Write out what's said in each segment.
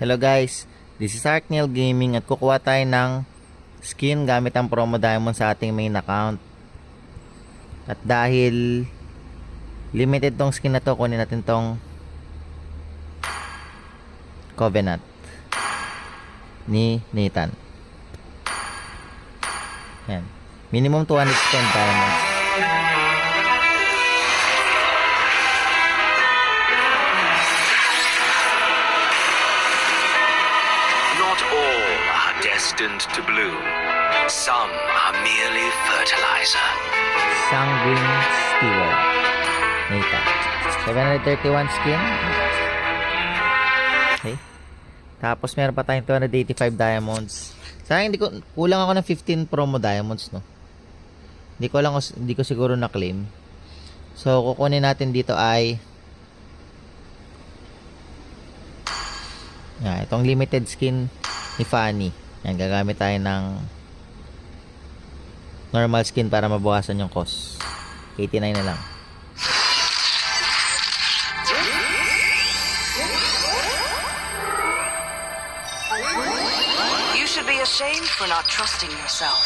Hello guys, this is Arkneil Gaming at kukuha tayo ng skin gamit ang promo diamond sa ating main account. At dahil limited tong skin na to, kunin natin tong Covenant ni Nathan. Yan. Minimum 210 diamonds. Not all are destined to bloom. Some are merely fertilizer. Sanguine Steward Nathan. 731 skin. Okay. Tapos meron pa tayong 285 diamonds. Sayang kulang ako ng 15 promo diamonds, no. Hindi ko siguro na claim. So kukunin natin dito ay itong limited skin ni Fanny. Yan, gagamit tayo ng normal skin para mabawasan yung cost. 89 na lang. You should be ashamed for not trusting yourself.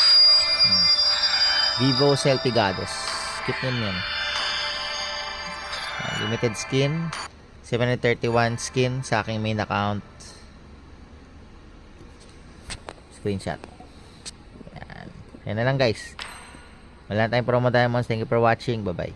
Vivo Selfie Goddess. Skip nyo yun. Limited skin. 731 skin sa aking main account. Screenshot. Yan na lang guys. Wala na tayong promo diamonds. Thank you for watching. Bye bye.